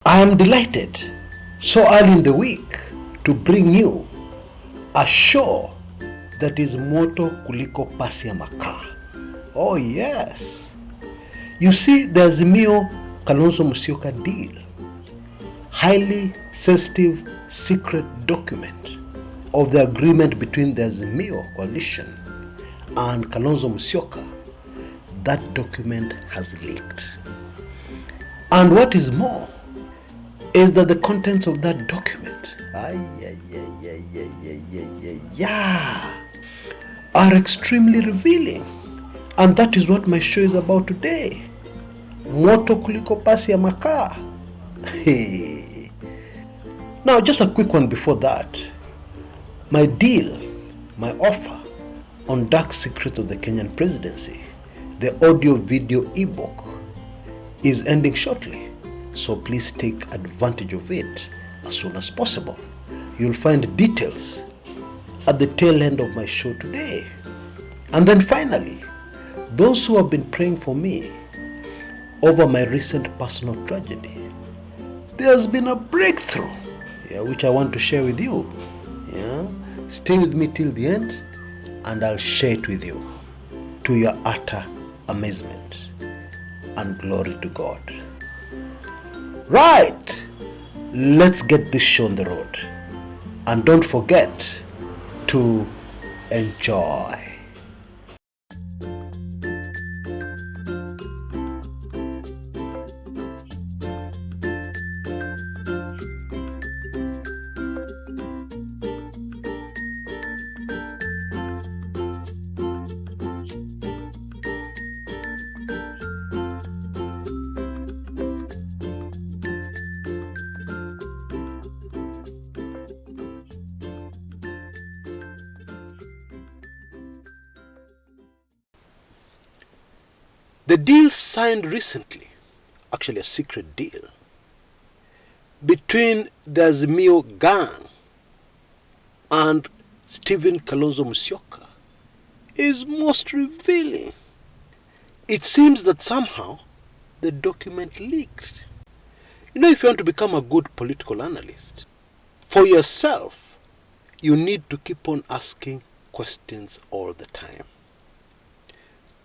I am delighted so early in the week to bring you a show that is moto kuliko pasi ya makaa. Oh yes. You see, the Azimio Kalonzo Musyoka deal, highly sensitive secret document of the agreement between the Azimio coalition and Kalonzo Musyoka, that document has leaked. And what is more is that the contents of that document are extremely revealing. And that is what my show is about today. Moto kuliko pasi ya makaa. Hey. Now, just a quick one before that. My deal, my offer on dark secrets of the Kenyan presidency, the audio-video ebook, is ending shortly. So please take advantage of it as soon as possible. You'll find details at the tail end of my show today. And then finally, those who have been praying for me over my recent personal tragedy, there's been a breakthrough, which I want to share with you. Stay with me till the end and I'll share it with you, to your utter amazement and glory to God. Right, let's get this show on the road, and don't forget to enjoy. The deal signed recently, actually a secret deal, between the Azimio gang and Stephen Kalonzo Musyoka is most revealing. It seems that somehow the document leaked. If you want to become a good political analyst, for yourself, you need to keep on asking questions all the time.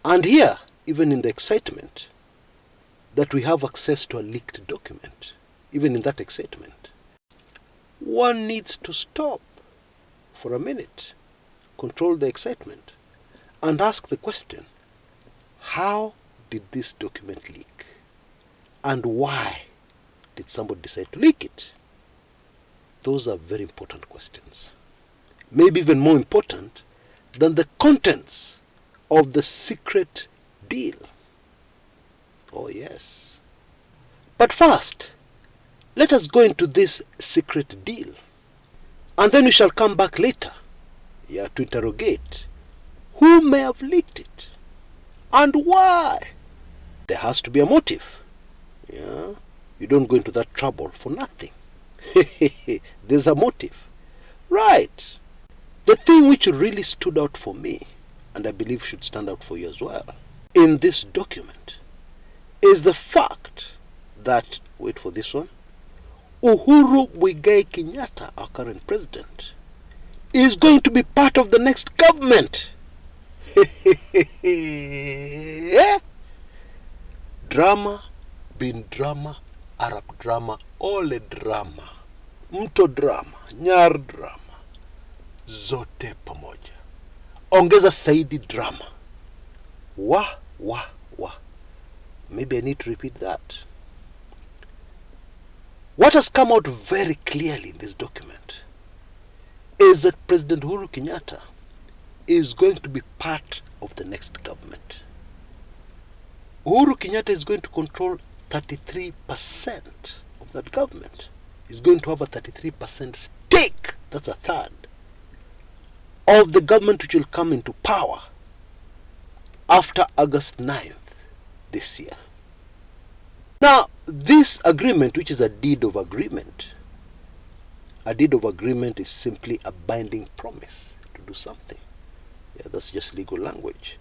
And here, even in the excitement that we have access to a leaked document, even in that excitement, one needs to stop for a minute, control the excitement, and ask the question, how did this document leak? And why did somebody decide to leak it? Those are very important questions. Maybe even more important than the contents of the secret deal. Oh yes. But first, let us go into this secret deal, and then we shall come back later to interrogate who may have leaked it and why. There has to be a motive. You don't go into that trouble for nothing. There's a motive. Right. The thing which really stood out for me, and I believe should stand out for you as well, in this document is the fact that, wait for this one, Uhuru Kenyatta, our current president, is going to be part of the next government. Drama, bin drama, Arab drama, ole drama, mto drama, nyar drama, zote pamoja. Ongeza saidi drama. Wah. Maybe I need to repeat that. What has come out very clearly in this document is that President Uhuru Kenyatta is going to be part of the next government. Uhuru Kenyatta is going to control 33% of that government. He's going to have a 33% stake, that's a third, of the government which will come into power after August 9th this year. Now, this agreement, which is a deed of agreement is simply a binding promise to do something. That's just legal language.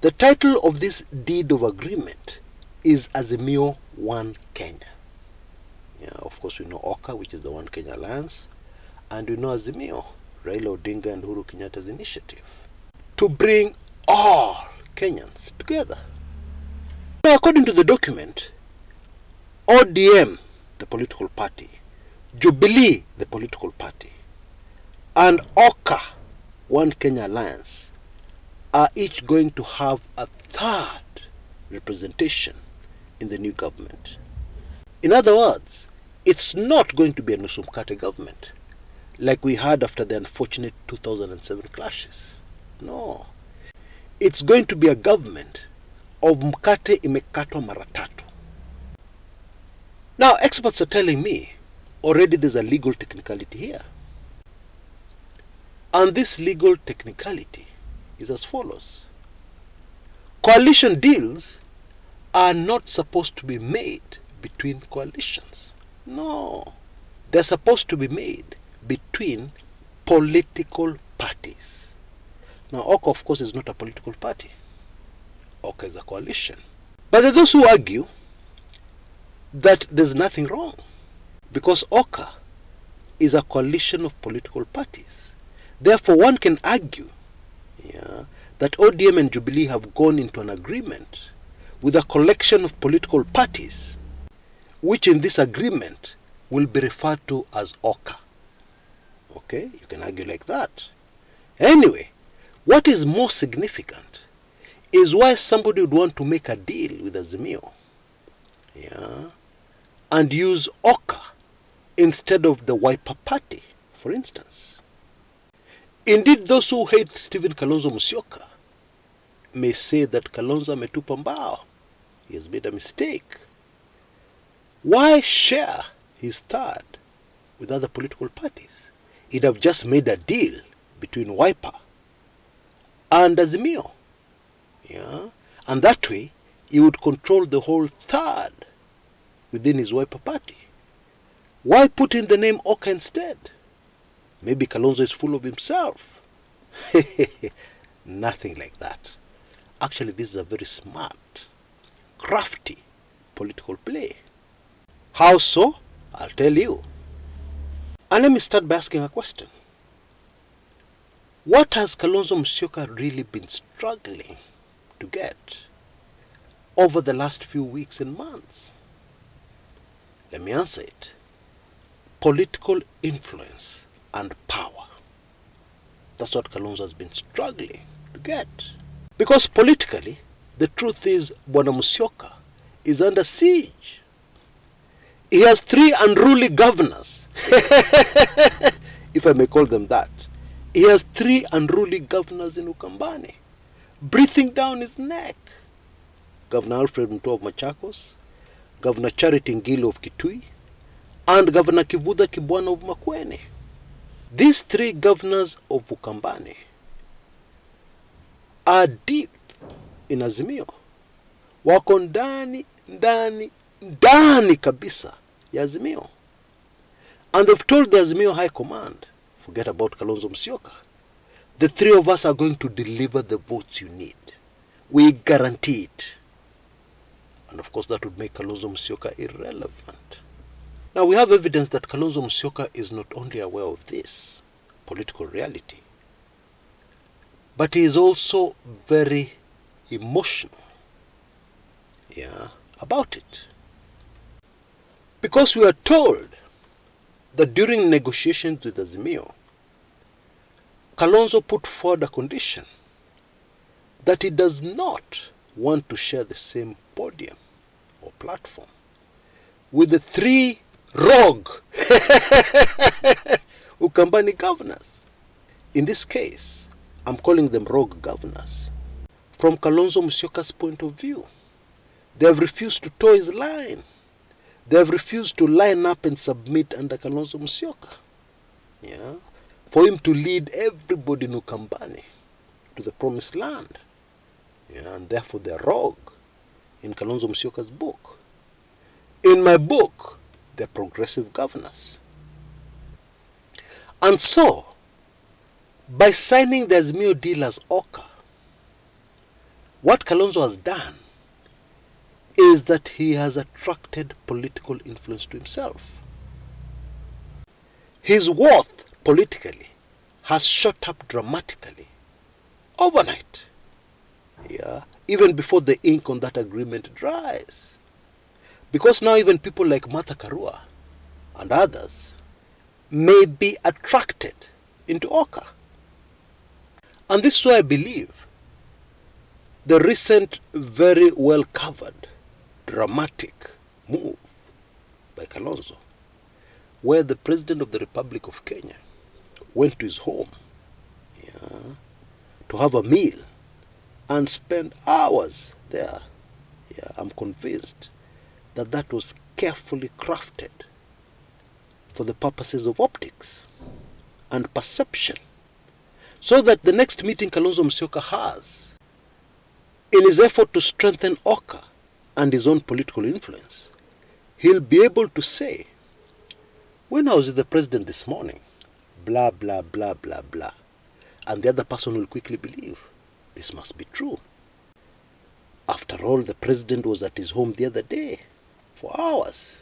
The title of this deed of agreement is Azimio One Kenya. of course, we know OKA, which is the One Kenya Alliance, and we know Azimio, Raila Odinga and Uhuru Kenyatta's initiative, to bring all Kenyans together. Now, according to the document, ODM, the political party, Jubilee, the political party, and OKA, One Kenya Alliance, are each going to have a third representation in the new government. In other words, it's not going to be a nusu mkate government like we had after the unfortunate 2007 clashes. No. It's going to be a government of mkate imekatwa mara tatu. Now, experts are telling me already there's a legal technicality here. And this legal technicality is as follows. Coalition deals are not supposed to be made between coalitions. No. They're supposed to be made between political parties. Now, OKA, of course, is not a political party. OKA is a coalition. But there are those who argue that there's nothing wrong, because OKA is a coalition of political parties. Therefore, one can argue that ODM and Jubilee have gone into an agreement with a collection of political parties, which in this agreement will be referred to as OKA. Okay, you can argue like that. Anyway, what is more significant is why somebody would want to make a deal with Azimio, and use OKA instead of the Wiper Party, for instance. Indeed, those who hate Stephen Kalonzo Musyoka may say that Kalonzo ametupa mbao. He has made a mistake. Why share his third with other political parties? He'd have just made a deal between Wiper and Azimio. And that way, he would control the whole third within his Wiper party. Why put in the name OKA instead? Maybe Kalonzo is full of himself. Nothing like that. Actually, this is a very smart, crafty political play. How so? I'll tell you. And let me start by asking a question. What has Kalonzo Musyoka really been struggling to get over the last few weeks and months? Let me answer it. Political influence and power. That's what Kalonzo has been struggling to get. Because politically, the truth is Bwana Musyoka is under siege. He has 3 unruly governors, if I may call them that. He has 3 unruly governors in Ukambani, breathing down his neck. Governor Alfred Mutua of Machakos, Governor Charity Ngilo of Kitui, and Governor Kivutha Kibwana of Makueni. These 3 governors of Ukambani are deep in Azimio. Wako ndani kabisa ya Azimio. And they've told the Azimio High Command, forget about Kalonzo Musyoka, the 3 of us are going to deliver the votes you need. We guarantee it. And of course that would make Kalonzo Musyoka irrelevant. Now we have evidence that Kalonzo Musyoka is not only aware of this political reality, but he is also very emotional about it. Because we are told that during negotiations with Azimio, Kalonzo put forward a condition that he does not want to share the same podium or platform with the 3 rogue Ukambani governors. In this case, I'm calling them rogue governors. From Kalonzo Musyoka's point of view, they have refused to toe his line. They have refused to line up and submit under Kalonzo Musyoka. For him to lead everybody in Ukambani to the promised land. And therefore they're rogue in Kalonzo Musyoka's book. In my book, they're progressive governors. And so, by signing the Azimio deal as OKA, what Kalonzo has done is that he has attracted political influence to himself. His worth politically has shot up dramatically overnight. Yeah, even before the ink on that agreement dries. Because now even people like Martha Karua and others may be attracted into Oka. And this is why I believe the recent very well covered dramatic move by Kalonzo, where the President of the Republic of Kenya went to his home, yeah, to have a meal and spend hours there. Yeah, I'm convinced that that was carefully crafted for the purposes of optics and perception, so that the next meeting Kalonzo Musyoka has, in his effort to strengthen Oka and his own political influence, he'll be able to say, when I was with the president this morning, blah, blah, blah, blah, blah. And the other person will quickly believe, this must be true. After all, the president was at his home the other day for hours.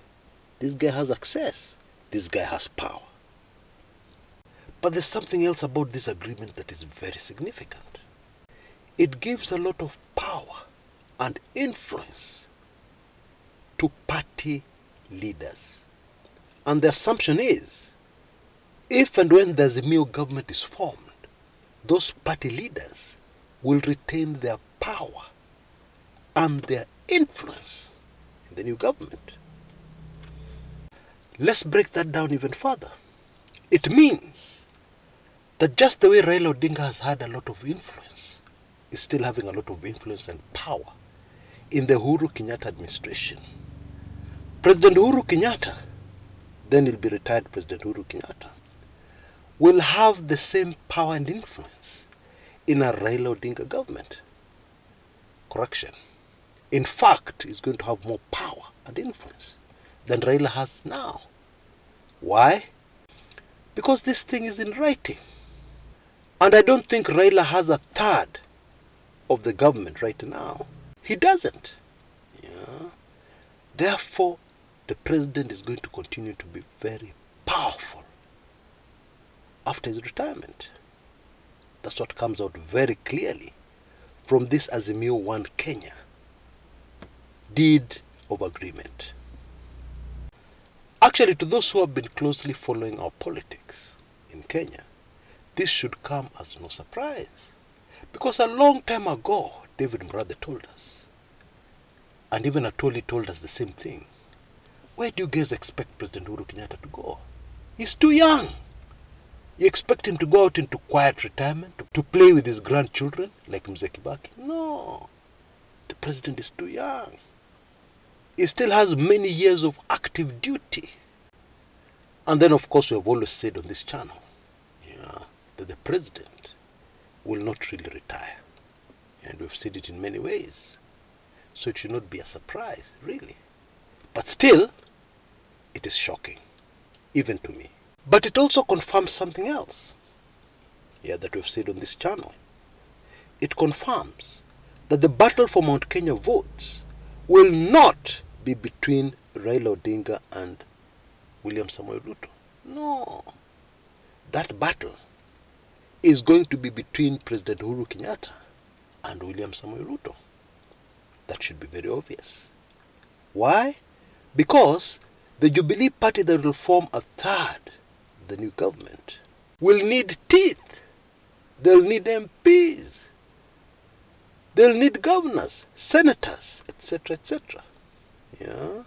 This guy has access. This guy has power. But there's something else about this agreement that is very significant. It gives a lot of power and influence to party leaders. And the assumption is, if and when the Azimio government is formed, those party leaders will retain their power and their influence in the new government. Let's break that down even further. It means that just the way Raila Odinga has had a lot of influence, is still having a lot of influence and power in the Uhuru Kenyatta administration. President Uhuru Kenyatta, then he'll be retired President Uhuru Kenyatta, will have the same power and influence in a Raila Odinga government. Correction. In fact, he's going to have more power and influence than Raila has now. Why? Because this thing is in writing. And I don't think Raila has a third of the government right now. He doesn't. Yeah. Therefore, the president is going to continue to be very powerful after his retirement. That's what comes out very clearly from this Azimio 1 Kenya deed of agreement. Actually, to those who have been closely following our politics in Kenya, this should come as no surprise. Because a long time ago, David Murang'a told us, and even Atoli told us the same thing. Where do you guys expect President Uhuru Kenyatta to go? He's too young. You expect him to go out into quiet retirement, to play with his grandchildren like Mzee Kibaki? No. The president is too young. He still has many years of active duty. And then, of course, we have always said on this channel, yeah, that the president will not really retire. And we've said it in many ways. So it should not be a surprise, really. But still, it is shocking, even to me. But it also confirms something else, yeah, that we've said on this channel. It confirms that the battle for Mount Kenya votes will not be between Raila Odinga and William Samoei Ruto. No. That battle is going to be between President Uhuru Kenyatta and William Samoei Ruto. That should be very obvious. Why? Because the Jubilee Party that will form a third of the new government will need teeth. They'll need MPs. They'll need governors, senators, etc., etc. Yeah?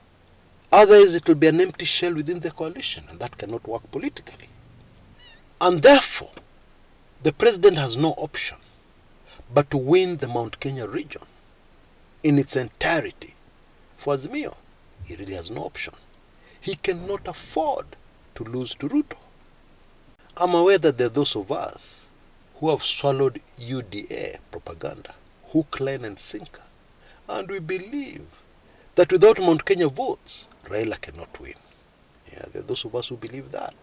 Otherwise, it will be an empty shell within the coalition, and that cannot work politically. And therefore, the president has no option but to win the Mount Kenya region in its entirety. For Azimio, he really has no option. He cannot afford to lose to Ruto. I'm aware that there are those of us who have swallowed UDA propaganda, hook, line and sinker, and we believe that without Mount Kenya votes, Raila cannot win. Yeah, there are those of us who believe that.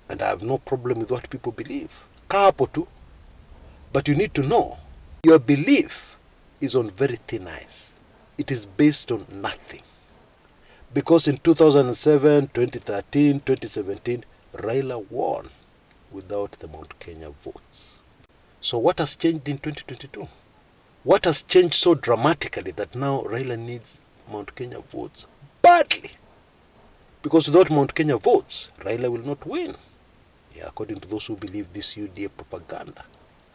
And I have no problem with what people believe. Kapo tu. But you need to know, your belief is on very thin ice. It is based on nothing. Because in 2007, 2013, 2017, Raila won without the Mount Kenya votes. So what has changed in 2022? What has changed so dramatically that now Raila needs Mount Kenya votes badly? Because without Mount Kenya votes, Raila will not win. Yeah, according to those who believe this UDA propaganda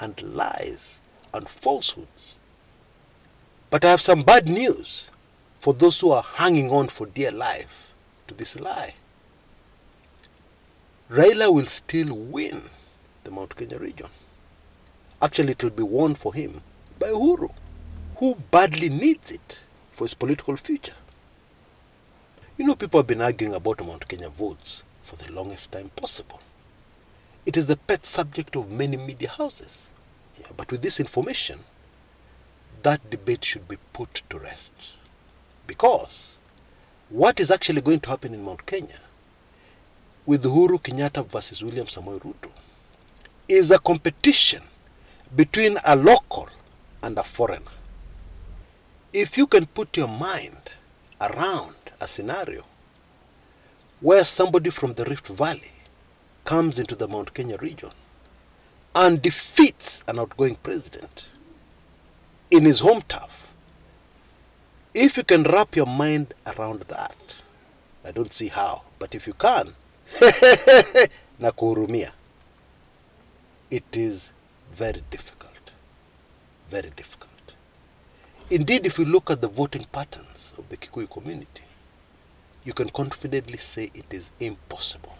and lies and falsehoods. But I have some bad news for those who are hanging on for dear life to this lie. Raila will still win the Mount Kenya region. Actually, it will be won for him by Uhuru, who badly needs it for his political future. You know, people have been arguing about Mount Kenya votes for the longest time possible. It is the pet subject of many media houses. Yeah, but with this information, that debate should be put to rest. Because what is actually going to happen in Mount Kenya with Uhuru Kenyatta versus William Samoei Ruto is a competition between a local and a foreigner. If you can put your mind around a scenario where somebody from the Rift Valley comes into the Mount Kenya region and defeats an outgoing president in his home turf, if you can wrap your mind around that, I don't see how, but if you can, nakuhurumia. It is very difficult, very difficult. Indeed, if you look at the voting patterns of the Kikuyu community, you can confidently say it is impossible.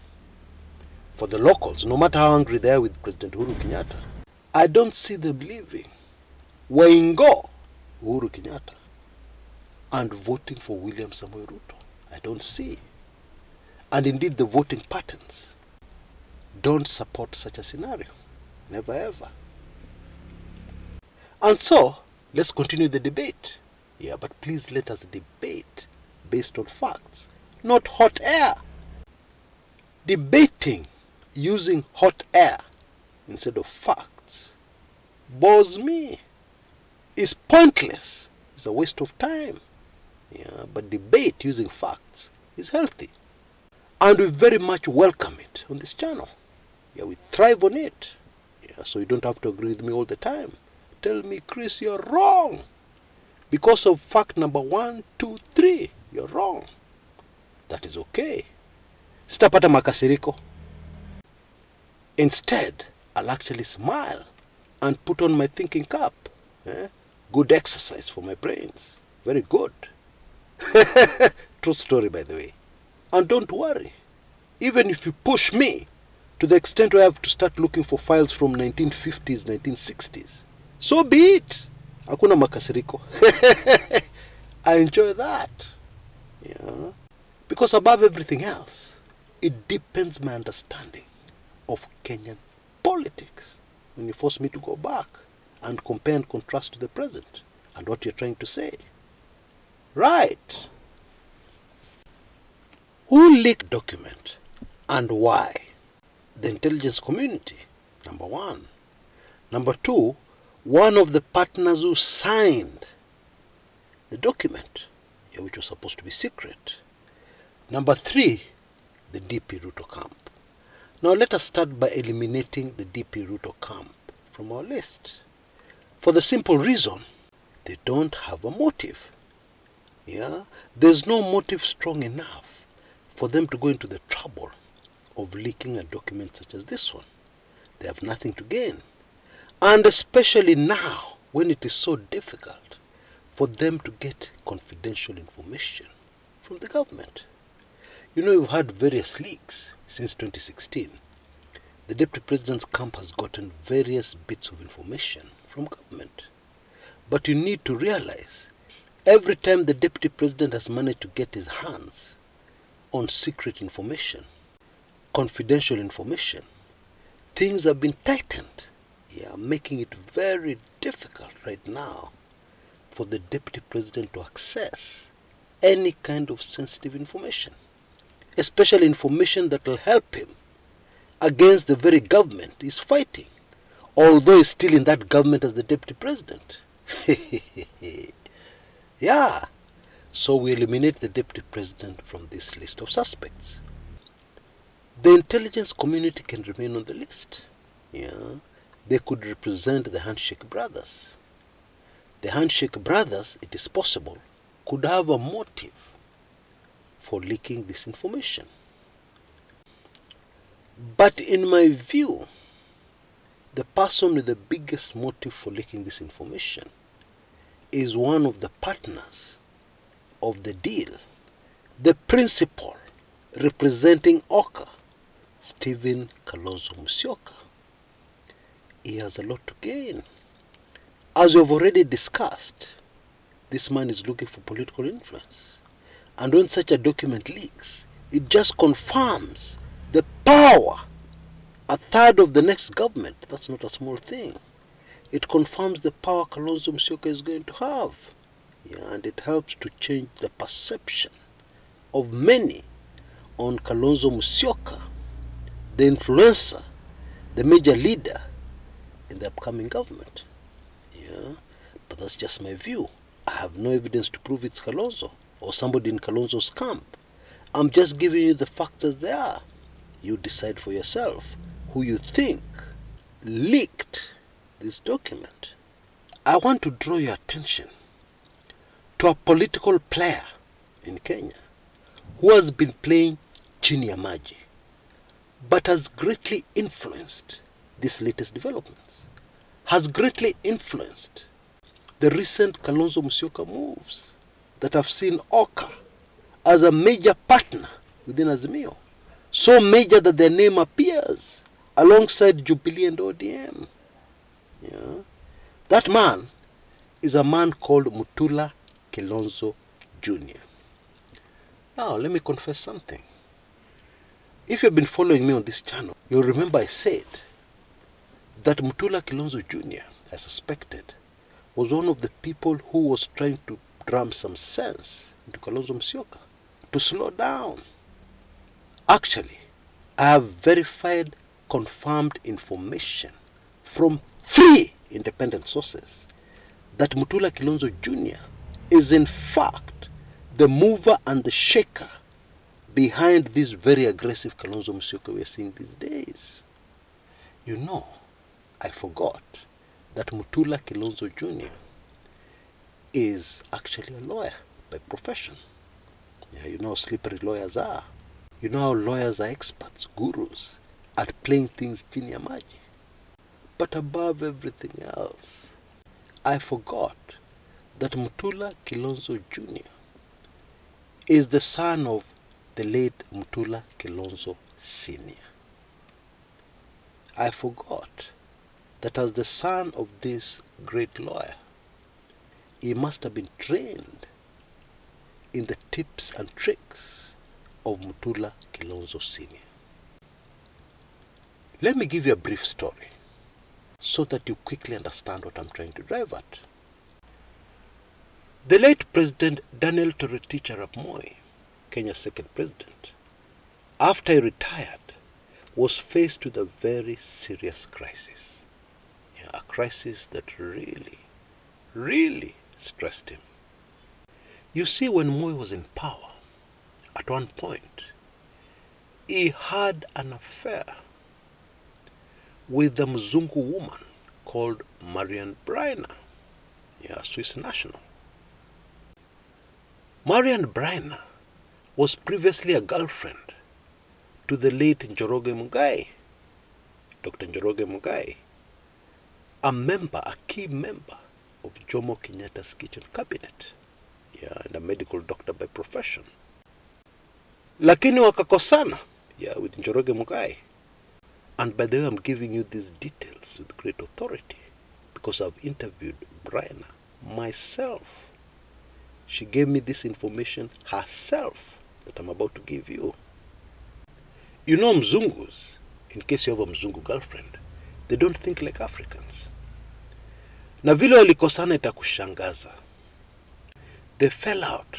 For the locals, no matter how angry they are with President Uhuru Kenyatta, I don't see them leaving Waingo Uhuru Kenyatta and voting for William Samoei Ruto. I don't see. And indeed, the voting patterns don't support such a scenario. Never ever. And so, let's continue the debate. Yeah, but please let us debate based on facts, not hot air. Debating using hot air instead of facts bores me. It's pointless. It's a waste of time. Yeah, but debate using facts is healthy. And we very much welcome it on this channel. Yeah, we thrive on it. Yeah, so you don't have to agree with me all the time. Tell me, Chris, you're wrong. Because of fact number 1, 2, 3, you're wrong. That is okay. Sitapata makasiriko. Instead, I'll actually smile and put on my thinking cap. Good exercise for my brains. Very good. True story, by the way. And don't worry. Even if you push me to the extent where I have to start looking for files from 1950s, 1960s, so be it. Hakuna makasiriko. I enjoy that. Yeah. Because above everything else, it deepens my understanding of Kenyan politics. When you force me to go back and compare and contrast to the present and what you're trying to say. Right. Who leaked document and why? The intelligence community, number 1. Number 2, one of the partners who signed the document, which was supposed to be secret. Number 3, the DP Ruto camp. Now let us start by eliminating the DP Ruto camp from our list. For the simple reason, they don't have a motive. Yeah? There's no motive strong enough for them to go into the trouble of leaking a document such as this one. They have nothing to gain. And especially now, when it is so difficult for them to get confidential information from the government. You know, we've had various leaks since 2016. The Deputy President's camp has gotten various bits of information from government. But you need to realize, every time the Deputy President has managed to get his hands on secret information, confidential information, things have been tightened. Yeah, making it very difficult right now for the Deputy President to access any kind of sensitive information, especially information that will help him against the very government he's fighting, although he's still in that government as the Deputy President. Yeah, so we eliminate the Deputy President from this list of suspects. The intelligence community can remain on the list. Yeah, they could represent the handshake brothers. The handshake brothers, it is possible, could have a motive for leaking this information. But in my view, the person with the biggest motive for leaking this information is one of the partners of the deal, the principal representing Oka, Stephen Kalonzo Musyoka. He has a lot to gain. As we have already discussed, this man is looking for political influence. And when such a document leaks, it just confirms the power, a third of the next government. That's not a small thing. It confirms the power Kalonzo Musyoka is going to have. Yeah, and it helps to change the perception of many on Kalonzo Musyoka, the influencer, the major leader in the upcoming government. Yeah, but that's just my view. I have no evidence to prove it's Kalonzo or somebody in Kalonzo's camp. I'm just giving you the facts as they are. You decide for yourself who you think leaked this document. I want to draw your attention to a political player in Kenya who has been playing chini ya maji, but has greatly influenced these latest developments, has greatly influenced the recent Kalonzo Musyoka moves that have seen Oka as a major partner within Azimio, so major that their name appears alongside Jubilee and ODM. Yeah. That man is a man called Mutula Kilonzo Jr. Now, let me confess something. If you've been following me on this channel, you'll remember I said that Mutula Kilonzo Jr., I suspected, was one of the people who was trying to drum some sense into Kalonzo Musyoka to slow down. Actually, I have verified, confirmed information from 3 independent sources that Mutula Kilonzo Jr. is in fact the mover and the shaker behind this very aggressive Kalonzo Musyoka we are seeing these days. You know, I forgot that Mutula Kilonzo Jr. is actually a lawyer by profession. Yeah, you know how slippery lawyers are. You know how lawyers are experts, gurus, at playing things chini ya maji. But above everything else, I forgot that Mutula Kilonzo Jr. is the son of the late Mutula Kilonzo Sr. I forgot that as the son of this great lawyer, he must have been trained in the tips and tricks of Mutula Kilonzo Sr. Let me give you a brief story so that you quickly understand what I'm trying to drive at. The late President Daniel Toroitich arap Moi, Kenya's second president, after he retired, was faced with a very serious crisis. Yeah, a crisis that really stressed him. You see, when Moi was in power, at one point, he had an affair with a Mzungu woman called Marian Braina, a Swiss national. Marian Braina was previously a girlfriend to the late Njoroge Muigai, Dr. Njoroge Muigai, a key member of Jomo Kenyatta's kitchen cabinet, and a medical doctor by profession. Lakini wakakosana, with Njoroge Muigai. And by the way, I'm giving you these details with great authority because I've interviewed Braina myself. She gave me this information herself that I'm about to give you. You know, Mzungus, in case you have a Mzungu girlfriend, they don't think like Africans. Na vile walikosana itakushangaza. They fell out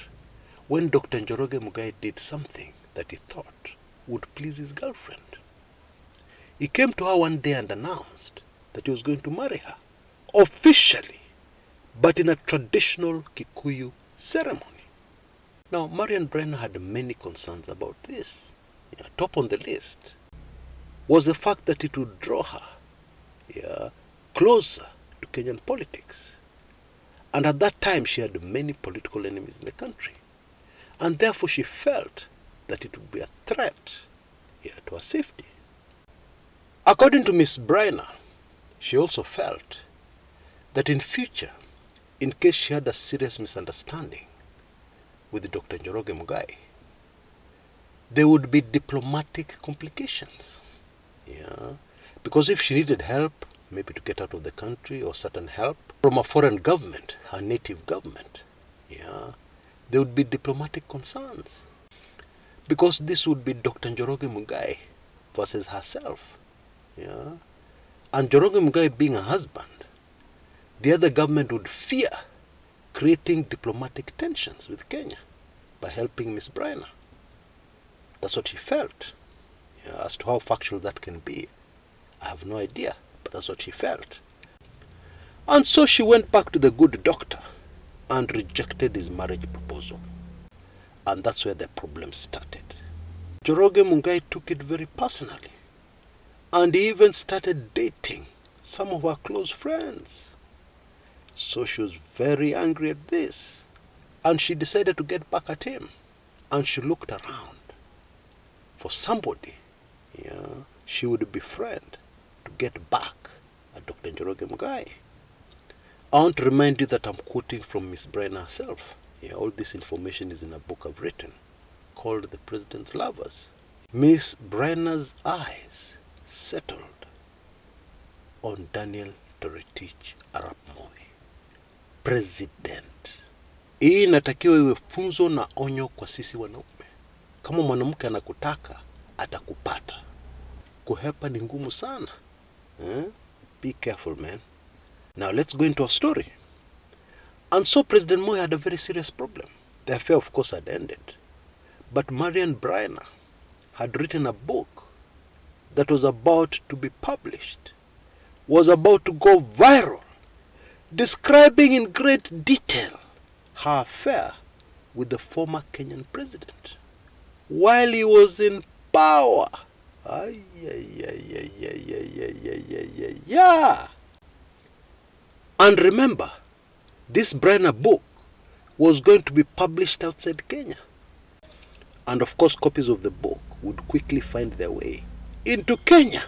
when Dr. Njoroge Muigai did something that he thought would please his girlfriend. He came to her one day and announced that he was going to marry her, officially, but in a traditional Kikuyu ceremony. Now, Marian Brenner had many concerns about this. top on the list, was the fact that it would draw her closer to Kenyan politics. And at that time, she had many political enemies in the country. And therefore, she felt that it would be a threat to her safety. According to Ms. Bryner, she also felt that in future, in case she had a serious misunderstanding with Dr. Njoroge Mugai, there would be diplomatic complications. Because if she needed help, maybe to get out of the country or certain help from a foreign government, her native government, there would be diplomatic concerns. Because this would be Dr. Njoroge Mugai versus herself. And Njoroge Mugai being a husband, the other government would fear creating diplomatic tensions with Kenya by helping Ms. Bryner. That's what she felt. As to how factual that can be, I have no idea, but that's what she felt. And so she went back to the good doctor and rejected his marriage proposal. And that's where the problem started. Njoroge Mugai took it very personally. And he even started dating some of her close friends. So she was very angry at this. And she decided to get back at him. And she looked around for somebody she would befriend to get back at Dr. Njoroge Mugai. I want to remind you that I'm quoting from Ms. Bryner herself. All this information is in a book I've written called The President's Lovers. Ms. Bryner's eyes settled on Daniel Toroitich Arap Moi, President. Hii inatakiwa iwe funzo na onyo kwa sisi wanaume. Kama mwanamke anakutaka, atakupata. Kuhepa ni ngumu sana. Be careful, man. Now let's go into our story. And so President Moi had a very serious problem. The affair, of course, had ended. But Marian Bryner had written a book that was about to be published, was about to go viral, describing in great detail her affair with the former Kenyan president while he was in power. And remember, this Bryner book was going to be published outside Kenya. And of course, copies of the book would quickly find their way into Kenya.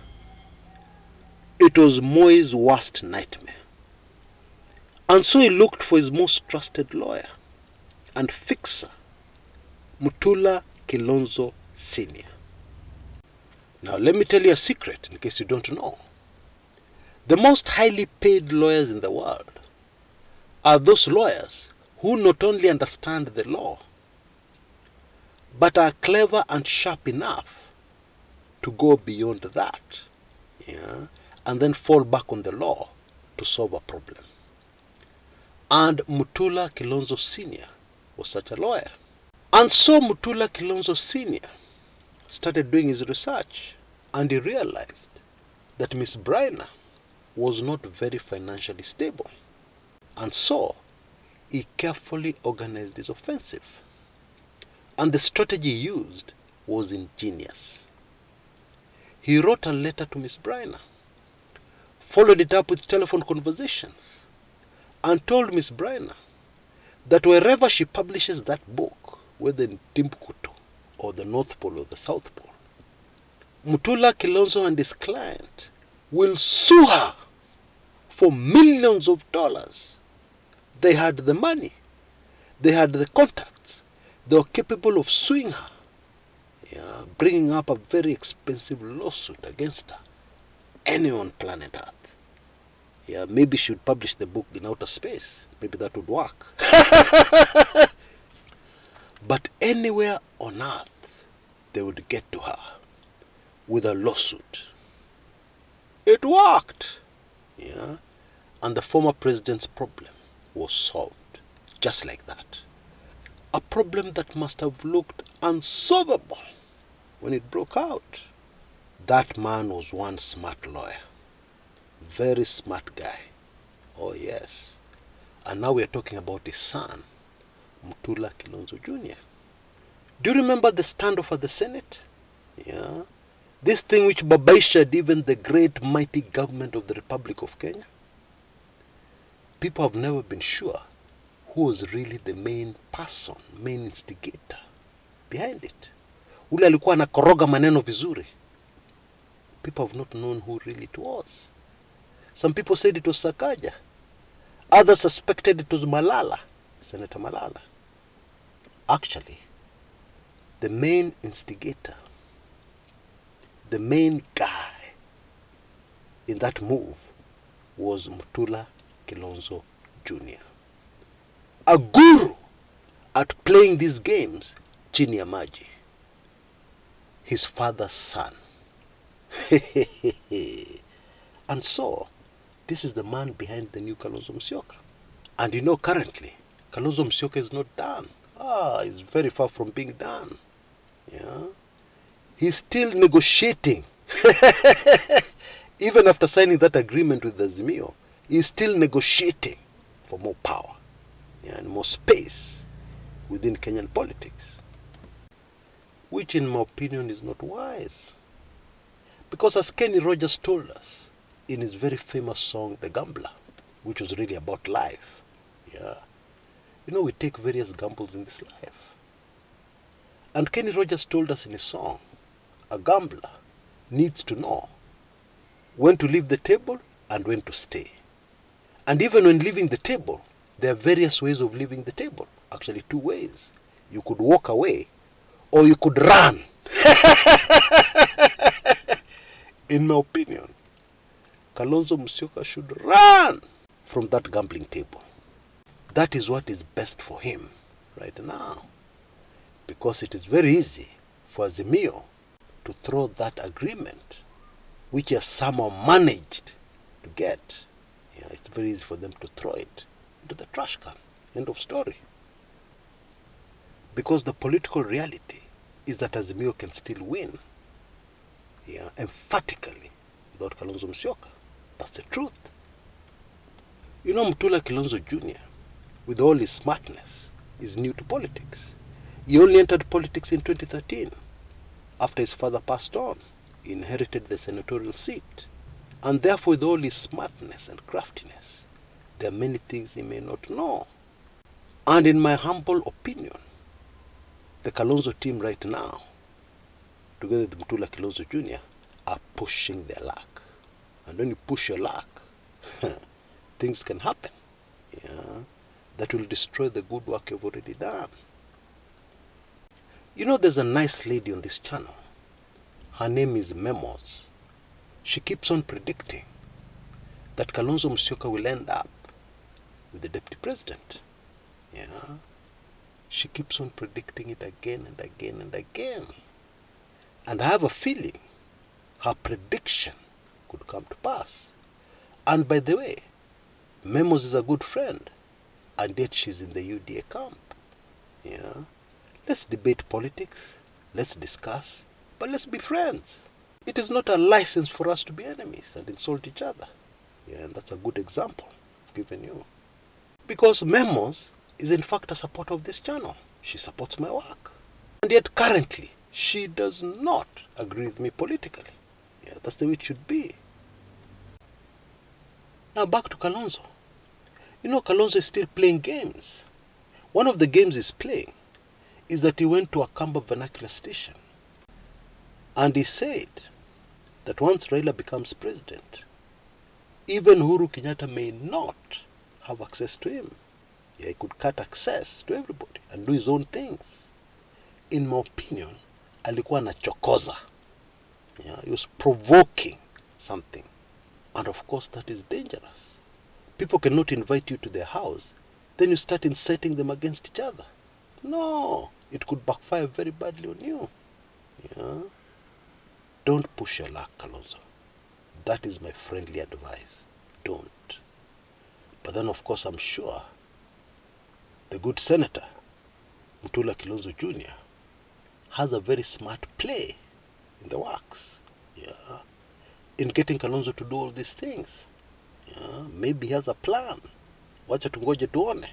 It was Moi's worst nightmare. And so he looked for his most trusted lawyer and fixer, Mutula Kilonzo Sr. Now let me tell you a secret in case you don't know. The most highly paid lawyers in the world are those lawyers who not only understand the law, but are clever and sharp enough to go beyond that, and then fall back on the law to solve a problem. And Mutula Kilonzo Sr. was such a lawyer. And so Mutula Kilonzo Sr. started doing his research, and he realized that Ms. Bryner was not very financially stable. And so he carefully organized his offensive. And the strategy he used was ingenious. He wrote a letter to Ms. Bryner, followed it up with telephone conversations, and told Ms. Bryner that wherever she publishes that book, whether in Timbuktu or the North Pole or the South Pole, Mutula Kilonzo and his client will sue her for millions of dollars. They had the money, they had the contacts, they were capable of suing her, bringing up a very expensive lawsuit against her, any on planet Earth. Maybe she would publish the book in outer space. Maybe that would work. But anywhere on Earth, they would get to her with a lawsuit. It worked. And the former president's problem was solved just like that. A problem that must have looked unsolvable when it broke out. That man was one smart lawyer. Very smart guy. Oh yes. And now we are talking about his son, Mutula Kilonzo Jr. Do you remember the standoff at the Senate? Yeah. This thing which babaished even the great mighty government of the Republic of Kenya. People have never been sure who was really the main person, main instigator behind it. Ule alikuwa anakoroga maneno vizuri. People have not known who really it was. Some people said it was Sakaja. Others suspected it was Malala, Senator Malala. Actually, the main instigator, the main guy in that move was Mutula Kilonzo Jr. A guru at playing these games, chini ya maji. His father's son. And so, this is the man behind the new Kalonzo Musyoka. And you know, currently, Kalonzo Musyoka is not done. He's very far from being done. Yeah. He's still negotiating. Even after signing that agreement with the Azimio, he's still negotiating for more power, yeah, and more space within Kenyan politics. Which in my opinion is not wise. Because as Kenny Rogers told us in his very famous song, The Gambler, which was really about life, yeah, you know, we take various gambles in this life. And Kenny Rogers told us in his song, a gambler needs to know when to leave the table and when to stay. And even when leaving the table, there are various ways of leaving the table. Actually, two ways. You could walk away or you could run. In my opinion, Kalonzo Musyoka should run from that gambling table. That is what is best for him right now. Because it is very easy for Azimio to throw that agreement, which has somehow managed to get. Yeah, it's very easy for them to throw it into the trash can. End of story. Because the political reality is that Azimio can still win, yeah, emphatically, without Kalonzo Musyoka. That's the truth. You know, Mutula Kilonzo Jr., with all his smartness, is new to politics. He only entered politics in 2013, after his father passed on. He inherited the senatorial seat. And therefore, with all his smartness and craftiness, there are many things he may not know. And in my humble opinion, the Kalonzo team right now, together with Mutula Kilonzo Jr., are pushing their luck. And when you push your luck, things can happen, yeah, that will destroy the good work you've already done. You know, there's a nice lady on this channel. Her name is Memos. She keeps on predicting that Kalonzo Musyoka will end up with the deputy president. Yeah. She keeps on predicting it again and again and again. And I have a feeling her prediction could come to pass. And by the way, Memos is a good friend, and yet she's in the UDA camp. Yeah. Let's debate politics, let's discuss, but let's be friends. It is not a license for us to be enemies and insult each other. Yeah, and that's a good example given you. Because Memos is in fact a supporter of this channel. She supports my work. And yet currently, she does not agree with me politically. Yeah, that's the way it should be. Now back to Kalonzo. You know, Kalonzo is still playing games. One of the games he's playing is that he went to a Kamba vernacular station and he said that once Raila becomes president, even Uhuru Kenyatta may not have access to him. Yeah, he could cut access to everybody and do his own things. In my opinion, alikuwa anachokoza. Yeah, he was provoking something. And of course that is dangerous. People cannot invite you to their house, then you start inciting them against each other. No, it could backfire very badly on you. Yeah? Don't push your luck, Kalonzo. That is my friendly advice. Don't. But then, of course, I'm sure the good senator, Mutula Kilonzo Jr., has a very smart play in the works. Yeah? In getting Kalonzo to do all these things. Yeah? Maybe he has a plan. Wacha tungoje tuone.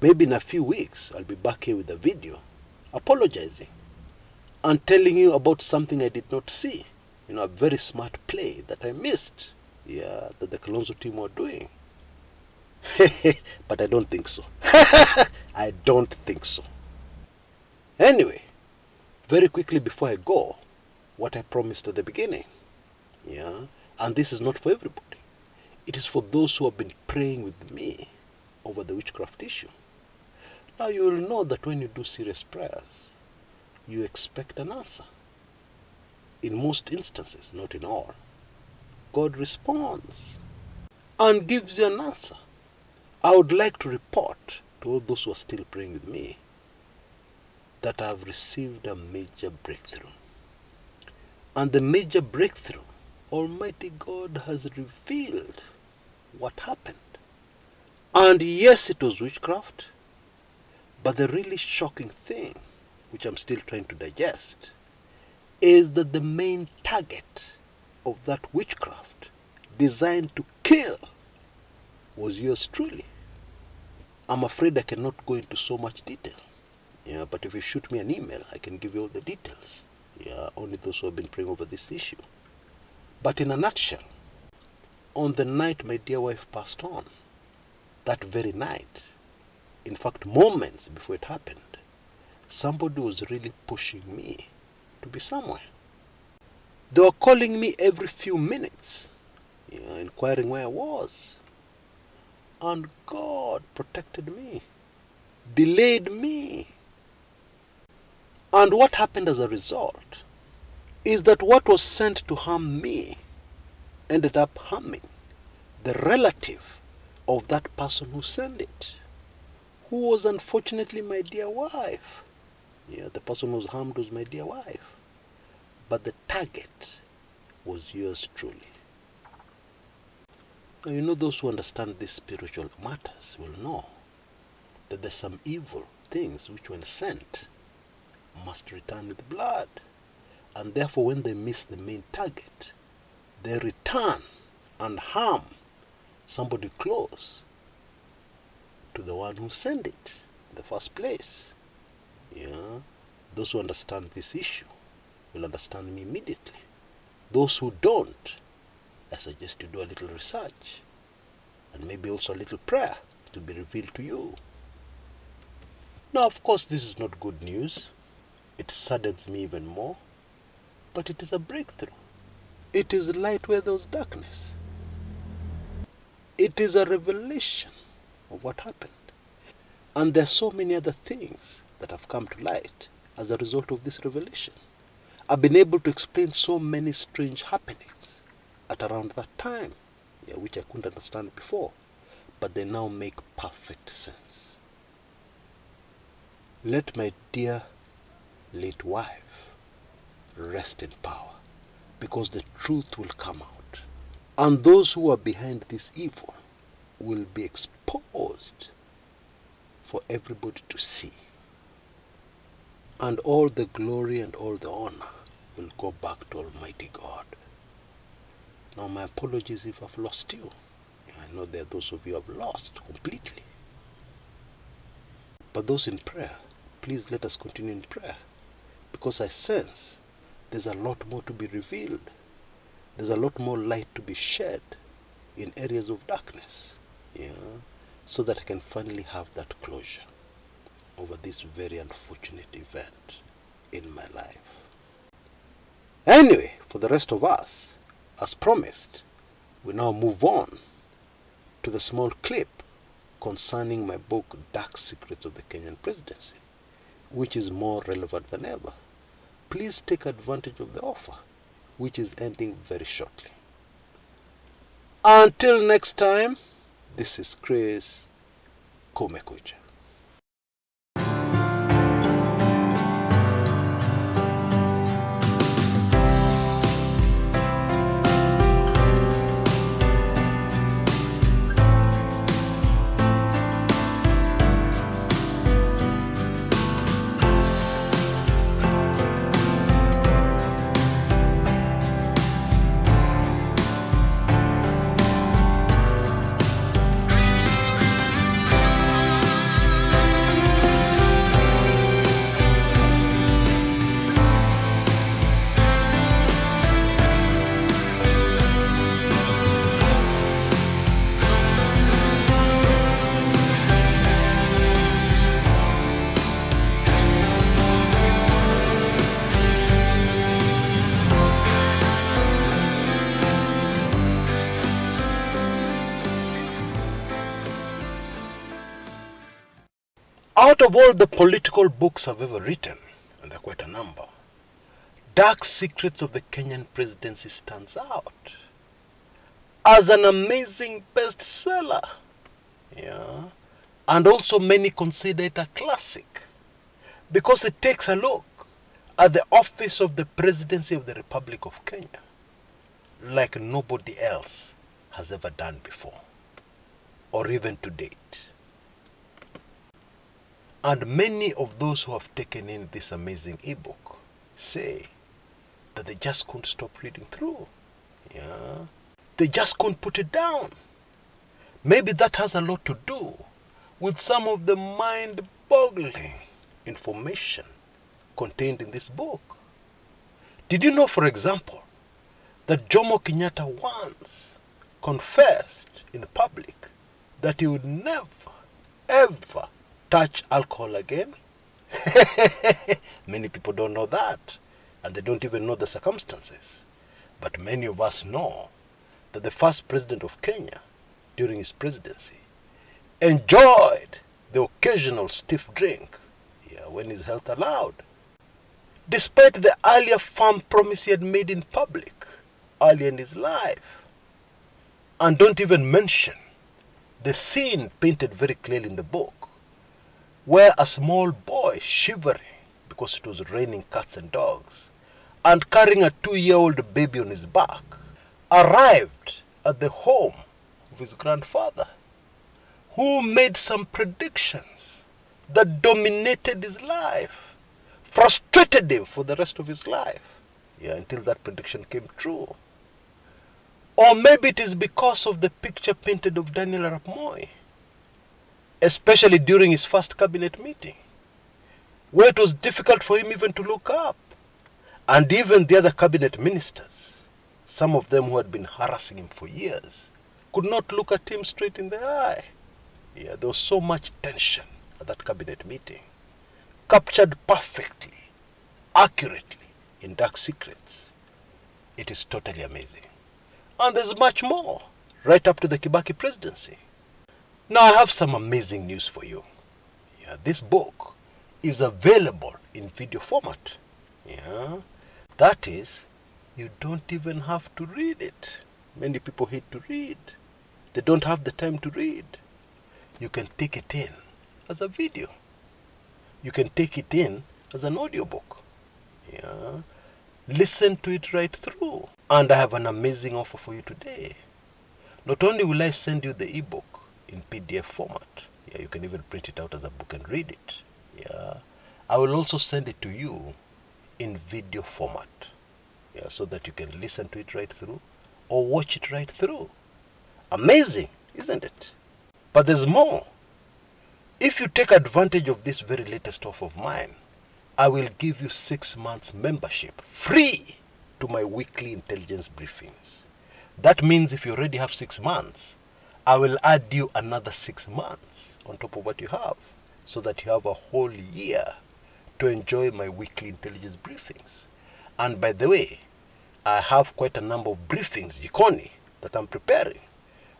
Maybe in a few weeks, I'll be back here with a video apologizing and telling you about something I did not see. A very smart play that I missed. Yeah, that the Kalonzo team were doing. But I don't think so. I don't think so. Anyway, very quickly before I go, what I promised at the beginning. Yeah, and this is not for everybody. It is for those who have been praying with me over the witchcraft issue. Now you will know that when you do serious prayers, you expect an answer. In most instances, not in all, God responds and gives you an answer. I would like to report to all those who are still praying with me that I have received a major breakthrough. And the major breakthrough, Almighty God has revealed what happened. And yes, it was witchcraft, but the really shocking thing, which I'm still trying to digest, is that the main target of that witchcraft designed to kill was yours truly. I'm afraid I cannot go into so much detail. Yeah, but if you shoot me an email, I can give you all the details. Yeah, only those who have been praying over this issue. But in a nutshell, on the night my dear wife passed on, that very night, in fact moments before it happened, somebody was really pushing me to be somewhere. They were calling me every few minutes, inquiring where I was. And God protected me, delayed me. And what happened as a result is that what was sent to harm me ended up harming the relative of that person who sent it, who was unfortunately my dear wife. Yeah, the person who was harmed was my dear wife. But the target was yours truly. Now, those who understand these spiritual matters will know that there's some evil things which, when sent, must return with blood. And therefore, when they miss the main target, they return and harm somebody close to the one who sent it in the first place. Yeah, those who understand this issue will understand me immediately. Those who don't, I suggest you do a little research and maybe also a little prayer. It will be revealed to you. Now, of course, this is not good news. It saddens me even more, but it is a breakthrough. It is light where there was darkness. It is a revelation of what happened. And there are so many other things that have come to light as a result of this revelation. I've been able to explain so many strange happenings at around that time, which I couldn't understand before, but they now make perfect sense. Let my dear late wife rest in power, because the truth will come out, and those who are behind this evil will be exposed for everybody to see, and all the glory and all the honor will go back to Almighty God. Now, my apologies if I've lost you. I know there are those of you who have lost completely. But those in prayer, please let us continue in prayer, because I sense there's a lot more to be revealed. There's a lot more light to be shed in areas of darkness, so that I can finally have that closure over this very unfortunate event in my life. Anyway, for the rest of us, as promised, we now move on to the small clip concerning my book, Dark Secrets of the Kenyan Presidency, which is more relevant than ever. Please take advantage of the offer, which is ending very shortly. Until next time, this is Chris Kumekucha. Out of all the political books I've ever written, and there are quite a number, Dark Secrets of the Kenyan Presidency stands out as an amazing bestseller. Yeah. And also many consider it a classic because it takes a look at the office of the Presidency of the Republic of Kenya like nobody else has ever done before, or even to date. And many of those who have taken in this amazing ebook say that they just couldn't stop reading through. Yeah. They just couldn't put it down. Maybe that has a lot to do with some of the mind-boggling information contained in this book. Did you know, for example, that Jomo Kenyatta once confessed in public that he would never, ever touch alcohol again? Many people don't know that, and they don't even know the circumstances. But many of us know that the first president of Kenya, during his presidency, enjoyed the occasional stiff drink, when his health allowed, despite the earlier firm promise he had made in public earlier in his life. And don't even mention the scene painted very clearly in the book, where a small boy shivering because it was raining cats and dogs, and carrying a 2-year-old baby on his back, arrived at the home of his grandfather, who made some predictions that dominated his life, frustrated him for the rest of his life, until that prediction came true. Or maybe it is because of the picture painted of Daniel Arap Moi, especially during his first cabinet meeting, where it was difficult for him even to look up. And even the other cabinet ministers, some of them who had been harassing him for years, could not look at him straight in the eye. There was so much tension at that cabinet meeting, captured perfectly, accurately in Dark Secrets. It is totally amazing. And there's much more, right up to the Kibaki presidency. Now I have some amazing news for you. This book is available in video format. That is, you don't even have to read it. Many people hate to read. They don't have the time to read. You can take it in as a video. You can take it in as an audiobook. Listen to it right through. And I have an amazing offer for you today. Not only will I send you the ebook in PDF format, you can even print it out as a book and read it. I will also send it to you in video format, so that you can listen to it right through or watch it right through. Amazing, isn't it? But there's more. If you take advantage of this very latest offer of mine, I will give you 6 months membership free to my weekly intelligence briefings. That means if you already have 6 months, I will add you another 6 months on top of what you have, so that you have a whole year to enjoy my weekly intelligence briefings. And by the way, I have quite a number of briefings, Jikoni, that I'm preparing,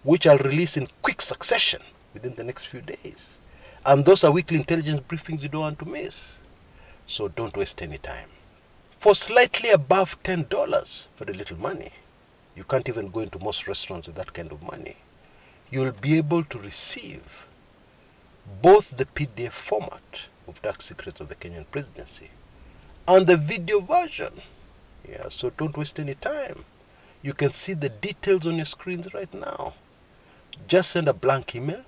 which I'll release in quick succession within the next few days. And those are weekly intelligence briefings you don't want to miss. So don't waste any time. For slightly above $10 for a little money, you can't even go into most restaurants with that kind of money, you'll be able to receive both the PDF format of Dark Secrets of the Kenyan Presidency and the video version. So don't waste any time. You can see the details on your screens right now. Just send a blank email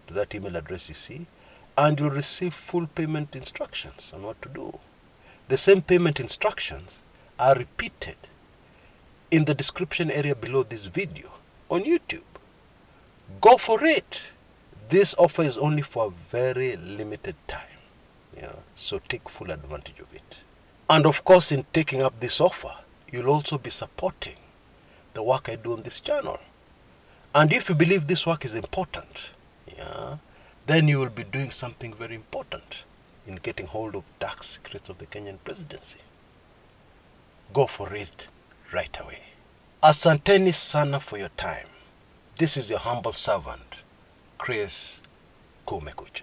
to that email address you see, and you'll receive full payment instructions on what to do. The same payment instructions are repeated in the description area below this video on YouTube. Go for it. This offer is only for a very limited time. So take full advantage of it. And of course, in taking up this offer, you'll also be supporting the work I do on this channel. And if you believe this work is important, then you will be doing something very important in getting hold of Dark Secrets of the Kenyan Presidency. Go for it right away. Asanteni sana for your time. This is your humble servant, Chris Kumekucha.